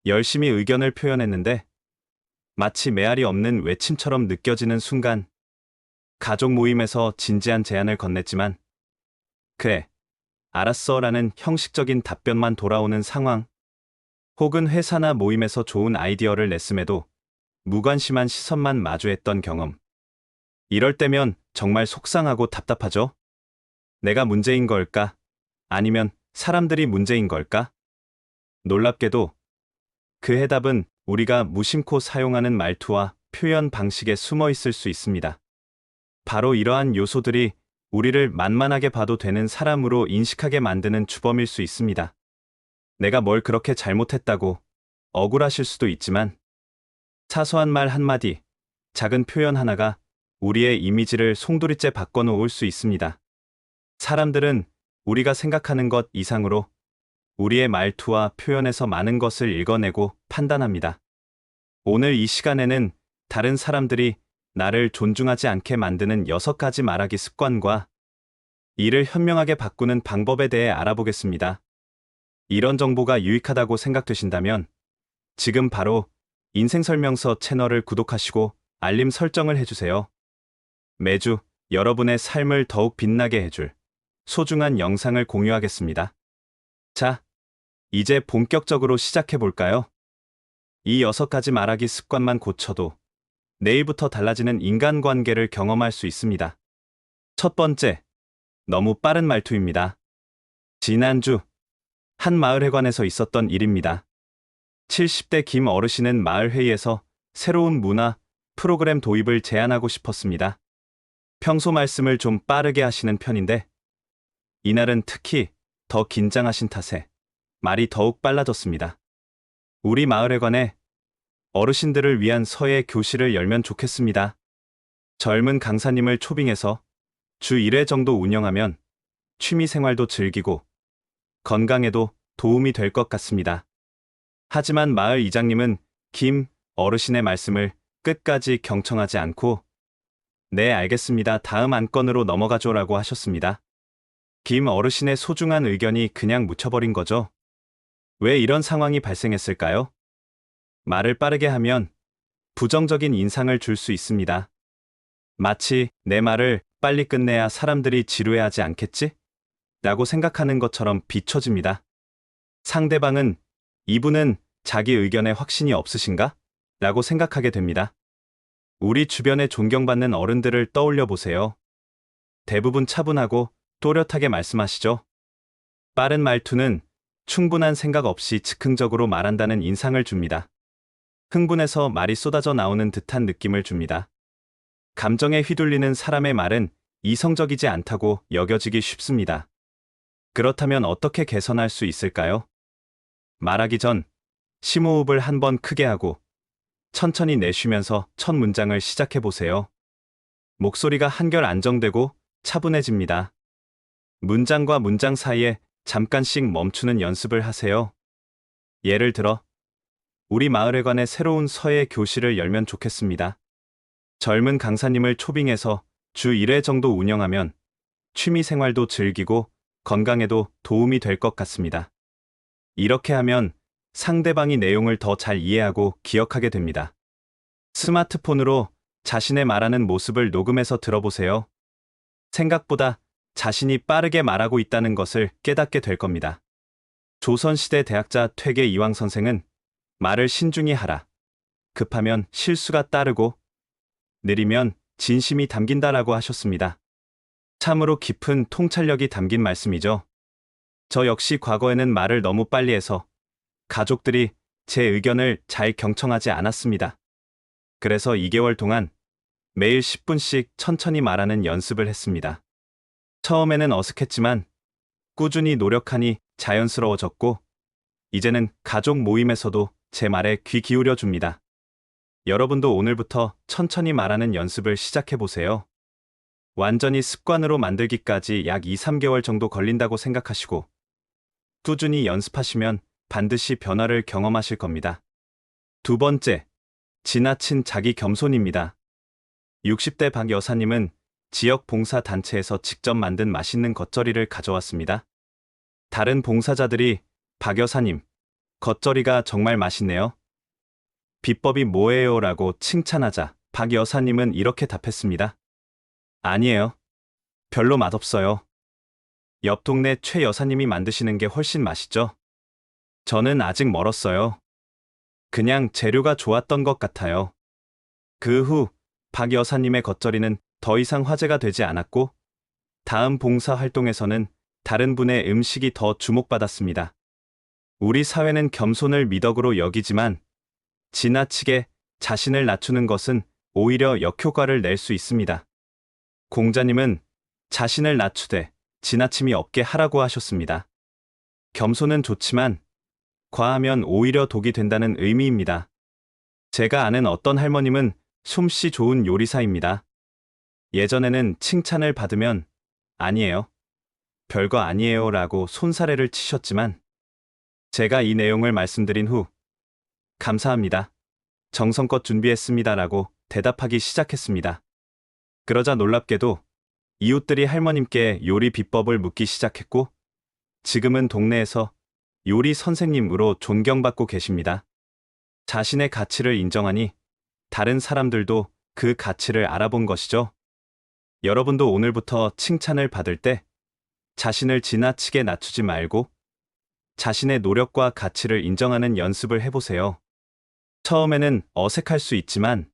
열심히 의견을 표현했는데 마치 메아리 없는 외침처럼 느껴지는 순간 가족 모임에서 진지한 제안을 건넸지만 그래, 알았어 라는 형식적인 답변만 돌아오는 상황, 혹은 회사나 모임에서 좋은 아이디어를 냈음에도 무관심한 시선만 마주했던 경험. 이럴 때면 정말 속상하고 답답하죠? 내가 문제인 걸까? 아니면 사람들이 문제인 걸까? 놀랍게도 그 해답은 우리가 무심코 사용하는 말투와 표현 방식에 숨어 있을 수 있습니다. 바로 이러한 요소들이 우리를 만만하게 봐도 되는 사람으로 인식하게 만드는 주범일 수 있습니다. 내가 뭘 그렇게 잘못했다고 억울하실 수도 있지만 사소한 말 한마디, 작은 표현 하나가 우리의 이미지를 송두리째 바꿔놓을 수 있습니다. 사람들은 우리가 생각하는 것 이상으로 우리의 말투와 표현에서 많은 것을 읽어내고 판단합니다. 오늘 이 시간에는 다른 사람들이 나를 존중하지 않게 만드는 6가지 말하기 습관과 이를 현명하게 바꾸는 방법에 대해 알아보겠습니다. 이런 정보가 유익하다고 생각되신다면 지금 바로 인생설명서 채널을 구독하시고 알림 설정을 해주세요. 매주 여러분의 삶을 더욱 빛나게 해줄 소중한 영상을 공유하겠습니다. 자, 이제 본격적으로 시작해볼까요? 이 6가지 말하기 습관만 고쳐도 내일부터 달라지는 인간관계를 경험할 수 있습니다. 첫 번째, 너무 빠른 말투입니다. 지난주 한 마을회관에서 있었던 일입니다. 70대 김 어르신은 마을회의에서 새로운 문화 프로그램 도입을 제안하고 싶었습니다. 평소 말씀을 좀 빠르게 하시는 편인데 이날은 특히 더 긴장하신 탓에 말이 더욱 빨라졌습니다. 우리 마을회관에 어르신들을 위한 서예 교실을 열면 좋겠습니다. 젊은 강사님을 초빙해서 주 1회 정도 운영하면 취미생활도 즐기고 건강에도 도움이 될 것 같습니다. 하지만 마을 이장님은 김 어르신의 말씀을 끝까지 경청하지 않고 네, 알겠습니다. 다음 안건으로 넘어가죠라고 하셨습니다. 김 어르신의 소중한 의견이 그냥 묻혀버린 거죠. 왜 이런 상황이 발생했을까요? 말을 빠르게 하면 부정적인 인상을 줄 수 있습니다. 마치 내 말을 빨리 끝내야 사람들이 지루해하지 않겠지? 라고 생각하는 것처럼 비춰집니다. 상대방은 이분은 자기 의견에 확신이 없으신가? 라고 생각하게 됩니다. 우리 주변에 존경받는 어른들을 떠올려 보세요. 대부분 차분하고 또렷하게 말씀하시죠. 빠른 말투는 충분한 생각 없이 즉흥적으로 말한다는 인상을 줍니다. 흥분해서 말이 쏟아져 나오는 듯한 느낌을 줍니다. 감정에 휘둘리는 사람의 말은 이성적이지 않다고 여겨지기 쉽습니다. 그렇다면 어떻게 개선할 수 있을까요? 말하기 전 심호흡을 한번 크게 하고 천천히 내쉬면서 첫 문장을 시작해 보세요. 목소리가 한결 안정되고 차분해집니다. 문장과 문장 사이에 잠깐씩 멈추는 연습을 하세요. 예를 들어, 우리 마을회관에 새로운 서예 교실을 열면 좋겠습니다. 젊은 강사님을 초빙해서 주 1회 정도 운영하면 취미 생활도 즐기고 건강에도 도움이 될 것 같습니다. 이렇게 하면 상대방이 내용을 더 잘 이해하고 기억하게 됩니다. 스마트폰으로 자신의 말하는 모습을 녹음해서 들어보세요. 생각보다 자신이 빠르게 말하고 있다는 것을 깨닫게 될 겁니다. 조선시대 대학자 퇴계 이황 선생은 말을 신중히 하라. 급하면 실수가 따르고 느리면 진심이 담긴다라고 하셨습니다. 참으로 깊은 통찰력이 담긴 말씀이죠. 저 역시 과거에는 말을 너무 빨리 해서 가족들이 제 의견을 잘 경청하지 않았습니다. 그래서 2개월 동안 매일 10분씩 천천히 말하는 연습을 했습니다. 처음에는 어색했지만 꾸준히 노력하니 자연스러워졌고 이제는 가족 모임에서도 제 말에 귀 기울여 줍니다. 여러분도 오늘부터 천천히 말하는 연습을 시작해 보세요. 완전히 습관으로 만들기까지 약 2~3개월 정도 걸린다고 생각하시고 꾸준히 연습하시면 반드시 변화를 경험하실 겁니다. 두 번째, 지나친 자기 겸손입니다. 60대 박 여사님은 지역 봉사단체에서 직접 만든 맛있는 겉절이를 가져왔습니다. 다른 봉사자들이 박 여사님, 겉절이가 정말 맛있네요. 비법이 뭐예요? 라고 칭찬하자 박 여사님은 이렇게 답했습니다. 아니에요. 별로 맛없어요. 옆 동네 최 여사님이 만드시는 게 훨씬 맛있죠? 저는 아직 멀었어요. 그냥 재료가 좋았던 것 같아요. 그 후 박 여사님의 겉절이는 더 이상 화제가 되지 않았고 다음 봉사 활동에서는 다른 분의 음식이 더 주목받았습니다. 우리 사회는 겸손을 미덕으로 여기지만 지나치게 자신을 낮추는 것은 오히려 역효과를 낼 수 있습니다. 공자님은 자신을 낮추되 지나침이 없게 하라고 하셨습니다. 겸손은 좋지만 과하면 오히려 독이 된다는 의미입니다. 제가 아는 어떤 할머님은 솜씨 좋은 요리사입니다. 예전에는 칭찬을 받으면 아니에요. 별거 아니에요 라고 손사래를 치셨지만 제가 이 내용을 말씀드린 후 감사합니다. 정성껏 준비했습니다 라고 대답하기 시작했습니다. 그러자 놀랍게도 이웃들이 할머님께 요리 비법을 묻기 시작했고 지금은 동네에서 요리 선생님으로 존경받고 계십니다. 자신의 가치를 인정하니 다른 사람들도 그 가치를 알아본 것이죠. 여러분도 오늘부터 칭찬을 받을 때 자신을 지나치게 낮추지 말고 자신의 노력과 가치를 인정하는 연습을 해보세요. 처음에는 어색할 수 있지만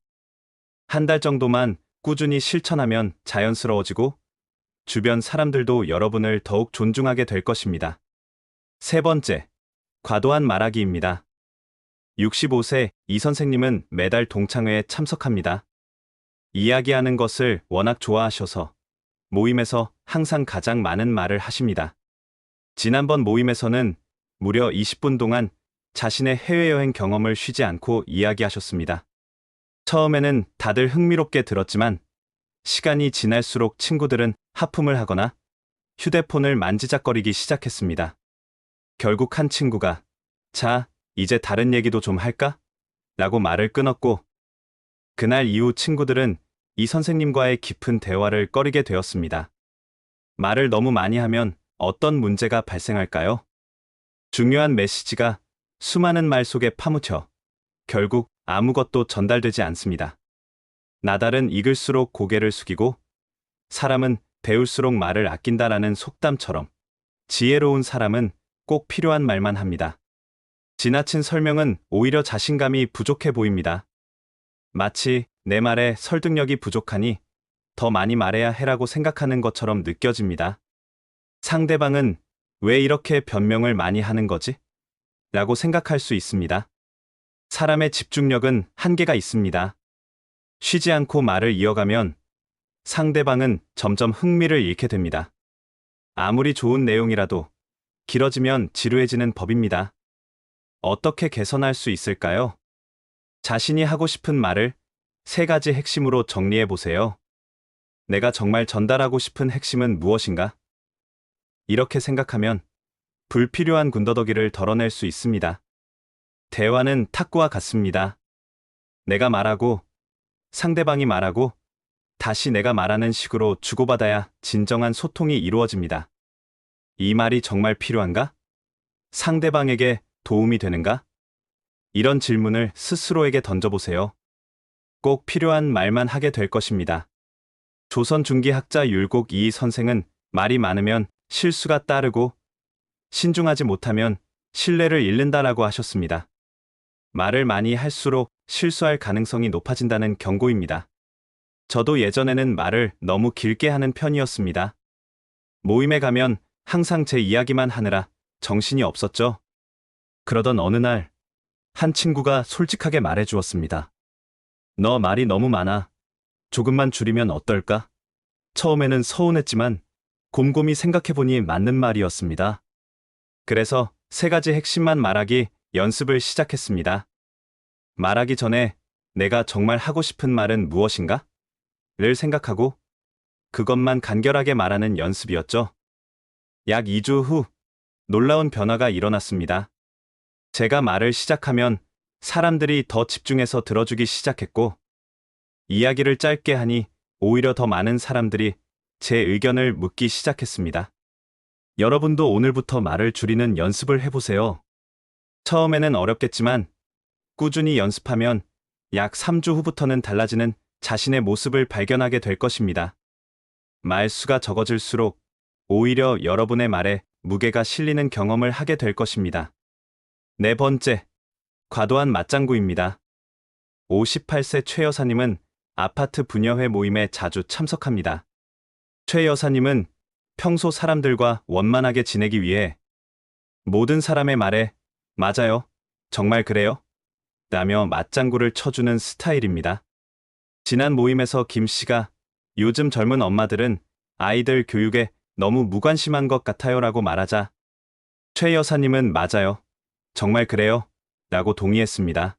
한 달 정도만 꾸준히 실천하면 자연스러워지고 주변 사람들도 여러분을 더욱 존중하게 될 것입니다. 세 번째, 과도한 말하기입니다. 65세 이 선생님은 매달 동창회에 참석합니다. 이야기하는 것을 워낙 좋아하셔서 모임에서 항상 가장 많은 말을 하십니다. 지난번 모임에서는 무려 20분 동안 자신의 해외여행 경험을 쉬지 않고 이야기하셨습니다. 처음에는 다들 흥미롭게 들었지만 시간이 지날수록 친구들은 하품을 하거나 휴대폰을 만지작거리기 시작했습니다. 결국 한 친구가 자, 이제 다른 얘기도 좀 할까? 라고 말을 끊었고 그날 이후 친구들은 이 선생님과의 깊은 대화를 꺼리게 되었습니다. 말을 너무 많이 하면 어떤 문제가 발생할까요? 중요한 메시지가 수많은 말 속에 파묻혀 결국 아무것도 전달되지 않습니다. 나달은 익을수록 고개를 숙이고 사람은 배울수록 말을 아낀다라는 속담처럼 지혜로운 사람은 꼭 필요한 말만 합니다. 지나친 설명은 오히려 자신감이 부족해 보입니다. 마치 내 말에 설득력이 부족하니 더 많이 말해야 해라고 생각하는 것처럼 느껴집니다. 상대방은 왜 이렇게 변명을 많이 하는 거지? 라고 생각할 수 있습니다. 사람의 집중력은 한계가 있습니다. 쉬지 않고 말을 이어가면 상대방은 점점 흥미를 잃게 됩니다. 아무리 좋은 내용이라도 길어지면 지루해지는 법입니다. 어떻게 개선할 수 있을까요? 자신이 하고 싶은 말을 3가지 핵심으로 정리해 보세요. 내가 정말 전달하고 싶은 핵심은 무엇인가? 이렇게 생각하면 불필요한 군더더기를 덜어낼 수 있습니다. 대화는 탁구와 같습니다. 내가 말하고 상대방이 말하고 다시 내가 말하는 식으로 주고받아야 진정한 소통이 이루어집니다. 이 말이 정말 필요한가? 상대방에게 도움이 되는가? 이런 질문을 스스로에게 던져보세요. 꼭 필요한 말만 하게 될 것입니다. 조선 중기 학자 율곡 이 선생은 말이 많으면 실수가 따르고 신중하지 못하면 신뢰를 잃는다라고 하셨습니다. 말을 많이 할수록 실수할 가능성이 높아진다는 경고입니다. 저도 예전에는 말을 너무 길게 하는 편이었습니다. 모임에 가면 항상 제 이야기만 하느라 정신이 없었죠. 그러던 어느 날, 한 친구가 솔직하게 말해 주었습니다. 너 말이 너무 많아. 조금만 줄이면 어떨까? 처음에는 서운했지만 곰곰이 생각해보니 맞는 말이었습니다. 그래서 3가지 핵심만 말하기 연습을 시작했습니다. 말하기 전에 내가 정말 하고 싶은 말은 무엇인가? 를 생각하고 그것만 간결하게 말하는 연습이었죠. 약 2주 후 놀라운 변화가 일어났습니다. 제가 말을 시작하면 사람들이 더 집중해서 들어주기 시작했고 이야기를 짧게 하니 오히려 더 많은 사람들이 제 의견을 묻기 시작했습니다. 여러분도 오늘부터 말을 줄이는 연습을 해보세요. 처음에는 어렵겠지만 꾸준히 연습하면 약 3주 후부터는 달라지는 자신의 모습을 발견하게 될 것입니다. 말수가 적어질수록 오히려 여러분의 말에 무게가 실리는 경험을 하게 될 것입니다. 네 번째, 과도한 맞장구입니다. 58세 최 여사님은 아파트 분여회 모임에 자주 참석합니다. 최 여사님은 평소 사람들과 원만하게 지내기 위해 모든 사람의 말에 맞아요, 정말 그래요? 라며 맞장구를 쳐주는 스타일입니다. 지난 모임에서 김 씨가 요즘 젊은 엄마들은 아이들 교육에 너무 무관심한 것 같아요 라고 말하자 최 여사님은 맞아요, 정말 그래요? 라고 동의했습니다.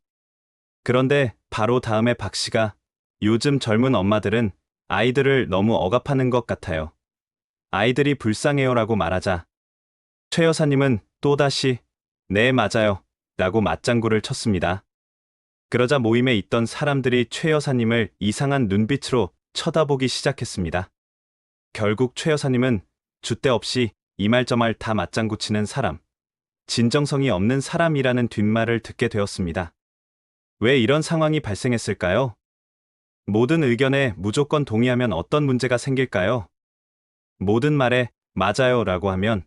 그런데 바로 다음에 박 씨가 요즘 젊은 엄마들은 아이들을 너무 억압하는 것 같아요. 아이들이 불쌍해요 라고 말하자 최 여사님은 또다시 네 맞아요 라고 맞장구를 쳤습니다. 그러자 모임에 있던 사람들이 최 여사님을 이상한 눈빛으로 쳐다보기 시작했습니다. 결국 최 여사님은 줏대 없이 이 말 저 말 다 맞장구 치는 사람, 진정성이 없는 사람이라는 뒷말을 듣게 되었습니다. 왜 이런 상황이 발생했을까요? 모든 의견에 무조건 동의하면 어떤 문제가 생길까요? 모든 말에 맞아요 라고 하면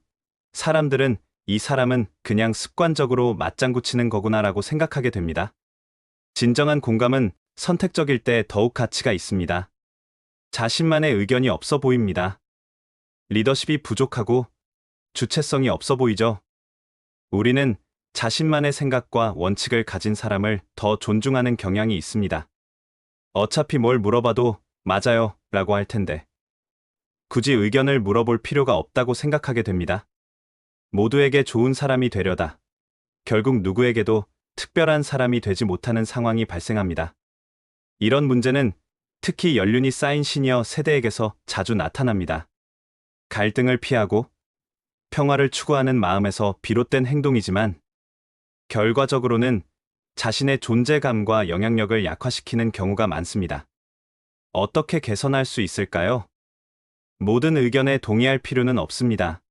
사람들은 이 사람은 그냥 습관적으로 맞장구 치는 거구나라고 생각하게 됩니다. 진정한 공감은 선택적일 때 더욱 가치가 있습니다. 자신만의 의견이 없어 보입니다. 리더십이 부족하고 주체성이 없어 보이죠? 우리는 자신만의 생각과 원칙을 가진 사람을 더 존중하는 경향이 있습니다. 어차피 뭘 물어봐도 맞아요 라고 할 텐데 굳이 의견을 물어볼 필요가 없다고 생각하게 됩니다. 모두에게 좋은 사람이 되려다 결국 누구에게도 특별한 사람이 되지 못하는 상황이 발생합니다. 이런 문제는 특히 연륜이 쌓인 시니어 세대에게서 자주 나타납니다. 갈등을 피하고 평화를 추구하는 마음에서 비롯된 행동이지만 결과적으로는 자신의 존재감과 영향력을 약화시키는 경우가 많습니다. 어떻게 개선할 수 있을까요? 모든 의견에 동의할 필요는 없습니다.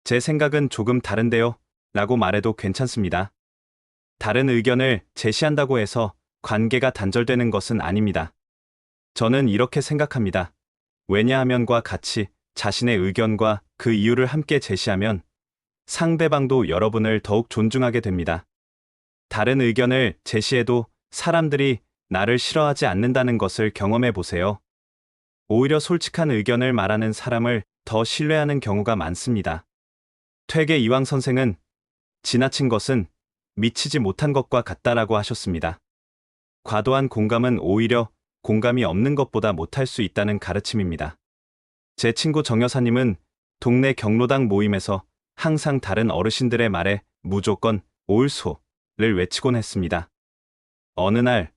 제 생각은 조금 다른데요 라고 말해도 괜찮습니다. 다른 의견을 제시한다고 해서 관계가 단절되는 것은 아닙니다. 저는 이렇게 생각합니다. 왜냐하면과 같이 자신의 의견과 그 이유를 함께 제시하면 상대방도 여러분을 더욱 존중하게 됩니다. 다른 의견을 제시해도 사람들이 나를 싫어하지 않는다는 것을 경험해 보세요. 오히려 솔직한 의견을 말하는 사람을 더 신뢰하는 경우가 많습니다. 퇴계 이황 선생은 지나친 것은 미치지 못한 것과 같다라고 하셨습니다. 과도한 공감은 오히려 공감이 없는 것보다 못할 수 있다는 가르침입니다. 제 친구 정 여사님은 동네 경로당 모임에서 항상 다른 어르신들의 말에 무조건 옳소를 외치곤 했습니다. 어느 날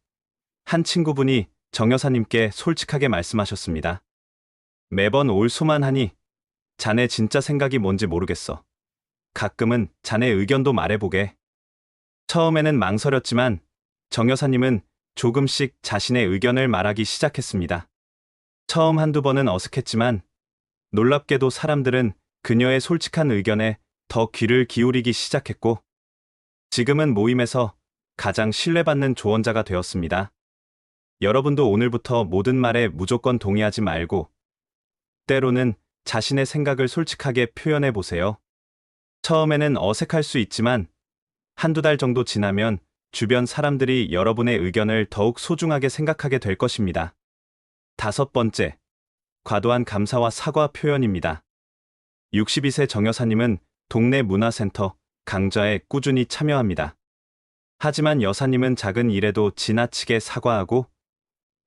한 친구분이 정 여사님께 솔직하게 말씀하셨습니다. 매번 옳소만 하니 자네 진짜 생각이 뭔지 모르겠어. 가끔은 자네 의견도 말해보게. 처음에는 망설였지만 정 여사님은 조금씩 자신의 의견을 말하기 시작했습니다. 처음 한두 번은 어색했지만 놀랍게도 사람들은 그녀의 솔직한 의견에 더 귀를 기울이기 시작했고 지금은 모임에서 가장 신뢰받는 조언자가 되었습니다. 여러분도 오늘부터 모든 말에 무조건 동의하지 말고 때로는 자신의 생각을 솔직하게 표현해 보세요. 처음에는 어색할 수 있지만 한두 달 정도 지나면 주변 사람들이 여러분의 의견을 더욱 소중하게 생각하게 될 것입니다. 다섯 번째, 과도한 감사와 사과 표현입니다. 62세 정 여사님은 동네 문화센터 강좌에 꾸준히 참여합니다. 하지만 여사님은 작은 일에도 지나치게 사과하고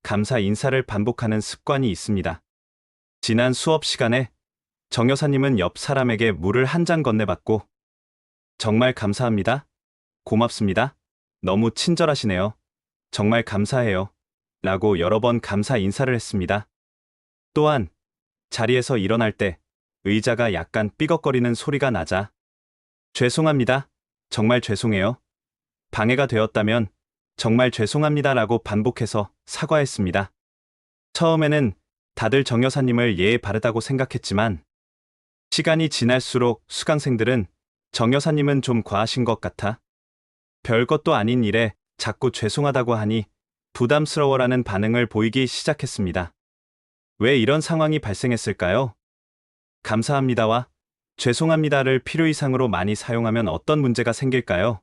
감사 인사를 반복하는 습관이 있습니다. 지난 수업 시간에 정 여사님은 옆 사람에게 물을 한 잔 건네받고 정말 감사합니다. 고맙습니다. 너무 친절하시네요. 정말 감사해요. 라고 여러 번 감사 인사를 했습니다. 또한 자리에서 일어날 때 의자가 약간 삐걱거리는 소리가 나자 죄송합니다. 정말 죄송해요. 방해가 되었다면 정말 죄송합니다라고 반복해서 사과했습니다. 처음에는 다들 정 여사님을 예에 바르다고 생각했지만 시간이 지날수록 수강생들은 정 여사님은 좀 과하신 것 같아 별것도 아닌 일에 자꾸 죄송하다고 하니 부담스러워라는 반응을 보이기 시작했습니다. 왜 이런 상황이 발생했을까요? 감사합니다와 죄송합니다를 필요 이상으로 많이 사용하면 어떤 문제가 생길까요?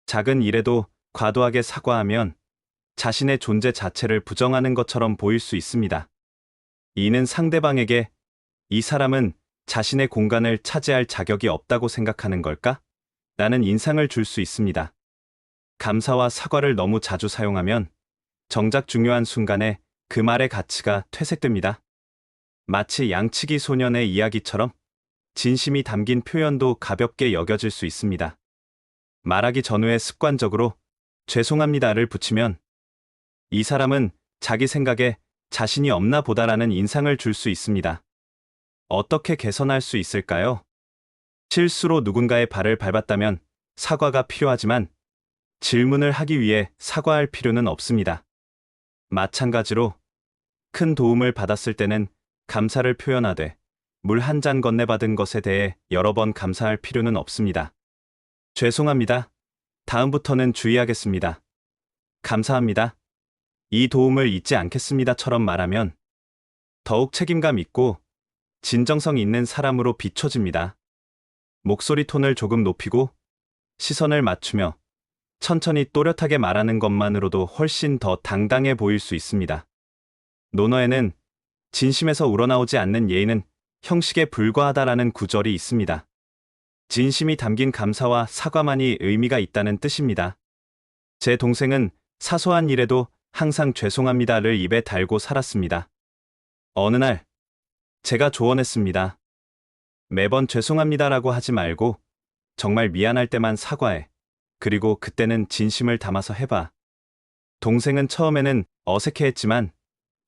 작은 일에도 과도하게 사과하면 자신의 존재 자체를 부정하는 것처럼 보일 수 있습니다. 이는 상대방에게 이 사람은 자신의 공간을 차지할 자격이 없다고 생각하는 걸까? 라는 인상을 줄 수 있습니다. 감사와 사과를 너무 자주 사용하면 정작 중요한 순간에 그 말의 가치가 퇴색됩니다. 마치 양치기 소년의 이야기처럼 진심이 담긴 표현도 가볍게 여겨질 수 있습니다. 말하기 전후에 습관적으로 죄송합니다를 붙이면 이 사람은 자기 생각에 자신이 없나 보다라는 인상을 줄 수 있습니다. 어떻게 개선할 수 있을까요? 실수로 누군가의 발을 밟았다면 사과가 필요하지만 질문을 하기 위해 사과할 필요는 없습니다. 마찬가지로 큰 도움을 받았을 때는 감사를 표현하되 물 한 잔 건네받은 것에 대해 여러 번 감사할 필요는 없습니다. 죄송합니다. 다음부터는 주의하겠습니다. 감사합니다. 이 도움을 잊지 않겠습니다처럼 말하면 더욱 책임감 있고 진정성 있는 사람으로 비춰집니다. 목소리 톤을 조금 높이고 시선을 맞추며 천천히 또렷하게 말하는 것만으로도 훨씬 더 당당해 보일 수 있습니다. 논어에는 진심에서 우러나오지 않는 예의는 형식에 불과하다라는 구절이 있습니다. 진심이 담긴 감사와 사과만이 의미가 있다는 뜻입니다. 제 동생은 사소한 일에도 항상 죄송합니다를 입에 달고 살았습니다. 어느 날 제가 조언했습니다. 매번 죄송합니다라고 하지 말고 정말 미안할 때만 사과해. 그리고 그때는 진심을 담아서 해봐. 동생은 처음에는 어색해했지만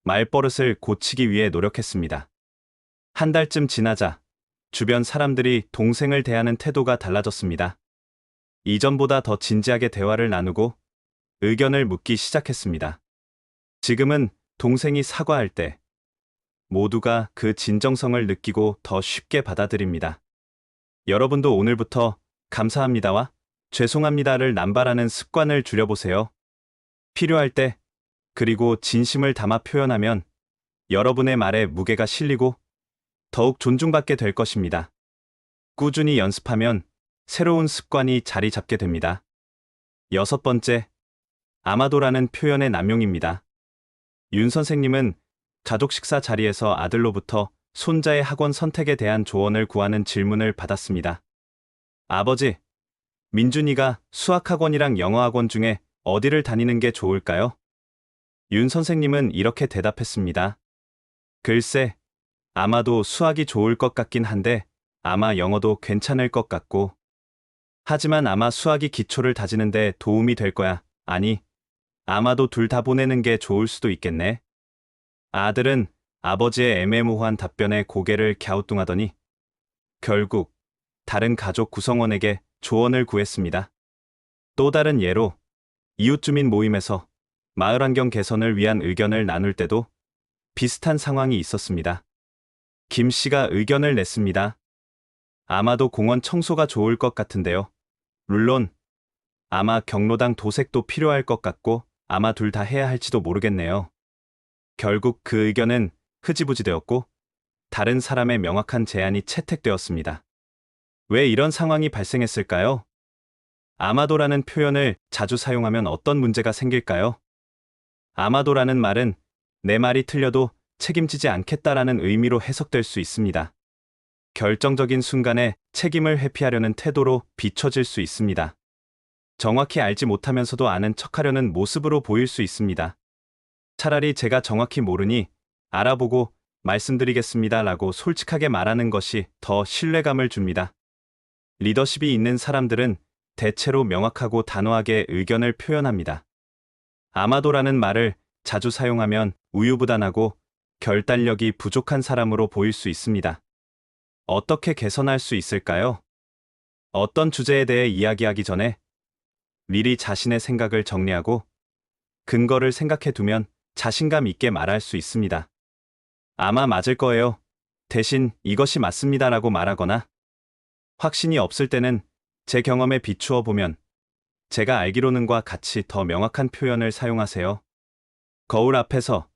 말버릇을 고치기 위해 노력했습니다. 한 달쯤 지나자 주변 사람들이 동생을 대하는 태도가 달라졌습니다. 이전보다 더 진지하게 대화를 나누고 의견을 묻기 시작했습니다. 지금은 동생이 사과할 때 모두가 그 진정성을 느끼고 더 쉽게 받아들입니다. 여러분도 오늘부터 감사합니다와 죄송합니다를 남발하는 습관을 줄여보세요. 필요할 때, 그리고 진심을 담아 표현하면 여러분의 말에 무게가 실리고 더욱 존중받게 될 것입니다. 꾸준히 연습하면 새로운 습관이 자리 잡게 됩니다. 6번째, 아마도라는 표현의 남용입니다. 윤 선생님은 가족 식사 자리에서 아들로부터 손자의 학원 선택에 대한 조언을 구하는 질문을 받았습니다. 아버지, 민준이가 수학학원이랑 영어학원 중에 어디를 다니는 게 좋을까요? 윤 선생님은 이렇게 대답했습니다. 글쎄, 아마도 수학이 좋을 것 같긴 한데 아마 영어도 괜찮을 것 같고 하지만 아마 수학이 기초를 다지는 데 도움이 될 거야. 아니, 아마도 둘 다 보내는 게 좋을 수도 있겠네. 아들은 아버지의 애매모호한 답변에 고개를 갸우뚱하더니 결국 다른 가족 구성원에게 조언을 구했습니다. 또 다른 예로 이웃주민 모임에서 마을환경 개선을 위한 의견을 나눌 때도 비슷한 상황이 있었습니다. 김 씨가 의견을 냈습니다. 아마도 공원 청소가 좋을 것 같은데요. 물론 아마 경로당 도색도 필요할 것 같고 아마 둘 다 해야 할지도 모르겠네요. 결국 그 의견은 흐지부지 되었고 다른 사람의 명확한 제안이 채택되었습니다. 왜 이런 상황이 발생했을까요? 아마도라는 표현을 자주 사용하면 어떤 문제가 생길까요? 아마도라는 말은 내 말이 틀려도 책임지지 않겠다라는 의미로 해석될 수 있습니다. 결정적인 순간에 책임을 회피하려는 태도로 비춰질 수 있습니다. 정확히 알지 못하면서도 아는 척하려는 모습으로 보일 수 있습니다. 차라리 제가 정확히 모르니 알아보고 말씀드리겠습니다라고 솔직하게 말하는 것이 더 신뢰감을 줍니다. 리더십이 있는 사람들은 대체로 명확하고 단호하게 의견을 표현합니다. 아마도라는 말을 자주 사용하면 우유부단하고 결단력이 부족한 사람으로 보일 수 있습니다. 어떻게 개선할 수 있을까요? 어떤 주제에 대해 이야기하기 전에 미리 자신의 생각을 정리하고 근거를 생각해 두면 자신감 있게 말할 수 있습니다. 아마 맞을 거예요. 대신 이것이 맞습니다라고 말하거나 확신이 없을 때는 제 경험에 비추어 보면 제가 알기로는과 같이 더 명확한 표현을 사용하세요. 거울 앞에서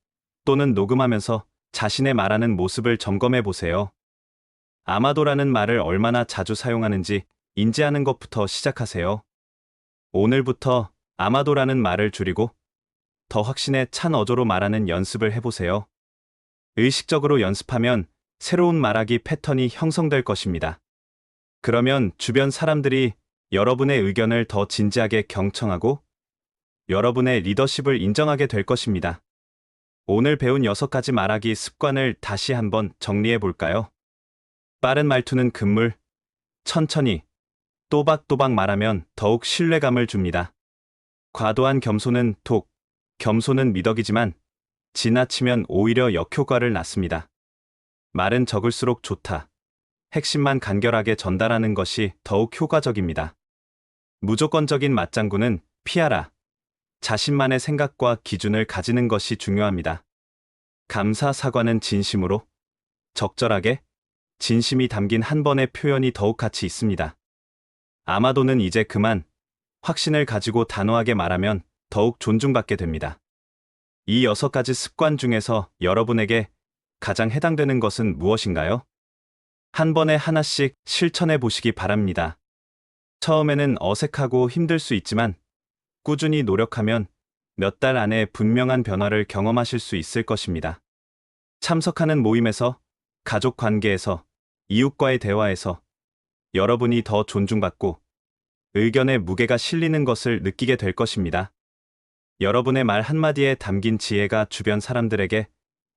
또는 녹음하면서 자신의 말하는 모습을 점검해 보세요. 아마도라는 말을 얼마나 자주 사용하는지 인지하는 것부터 시작하세요. 오늘부터 아마도라는 말을 줄이고 더 확신에 찬 어조로 말하는 연습을 해보세요. 의식적으로 연습하면 새로운 말하기 패턴이 형성될 것입니다. 그러면 주변 사람들이 여러분의 의견을 더 진지하게 경청하고 여러분의 리더십을 인정하게 될 것입니다. 오늘 배운 6가지 말하기 습관을 다시 한번 정리해 볼까요? 빠른 말투는 금물, 천천히, 또박또박 말하면 더욱 신뢰감을 줍니다. 과도한 겸손은 독, 겸손은 미덕이지만 지나치면 오히려 역효과를 낳습니다. 말은 적을수록 좋다. 핵심만 간결하게 전달하는 것이 더욱 효과적입니다. 무조건적인 맞장구는 피하라. 자신만의 생각과 기준을 가지는 것이 중요합니다. 감사 사과는 진심으로, 적절하게, 진심이 담긴 한 번의 표현이 더욱 가치 있습니다. 아마도는 이제 그만, 확신을 가지고 단호하게 말하면 더욱 존중받게 됩니다. 이 6가지 습관 중에서 여러분에게 가장 해당되는 것은 무엇인가요? 한 번에 하나씩 실천해 보시기 바랍니다. 처음에는 어색하고 힘들 수 있지만 꾸준히 노력하면 몇 달 안에 분명한 변화를 경험하실 수 있을 것입니다. 참석하는 모임에서, 가족 관계에서, 이웃과의 대화에서 여러분이 더 존중받고 의견의 무게가 실리는 것을 느끼게 될 것입니다. 여러분의 말 한마디에 담긴 지혜가 주변 사람들에게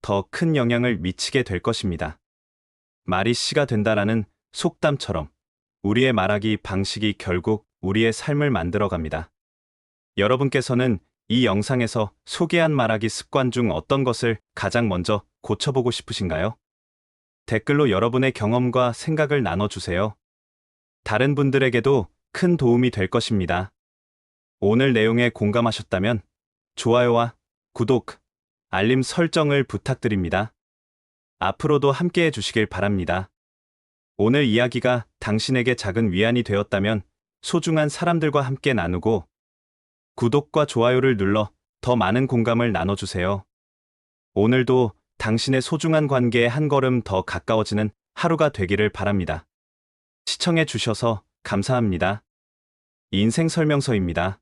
더 큰 영향을 미치게 될 것입니다. 말이 씨가 된다라는 속담처럼 우리의 말하기 방식이 결국 우리의 삶을 만들어갑니다. 여러분께서는 이 영상에서 소개한 말하기 습관 중 어떤 것을 가장 먼저 고쳐보고 싶으신가요? 댓글로 여러분의 경험과 생각을 나눠주세요. 다른 분들에게도 큰 도움이 될 것입니다. 오늘 내용에 공감하셨다면 좋아요와 구독, 알림 설정을 부탁드립니다. 앞으로도 함께해 주시길 바랍니다. 오늘 이야기가 당신에게 작은 위안이 되었다면 소중한 사람들과 함께 나누고 구독과 좋아요를 눌러 더 많은 공감을 나눠주세요. 오늘도 당신의 소중한 관계에 한 걸음 더 가까워지는 하루가 되기를 바랍니다. 시청해 주셔서 감사합니다. 인생 설명서입니다.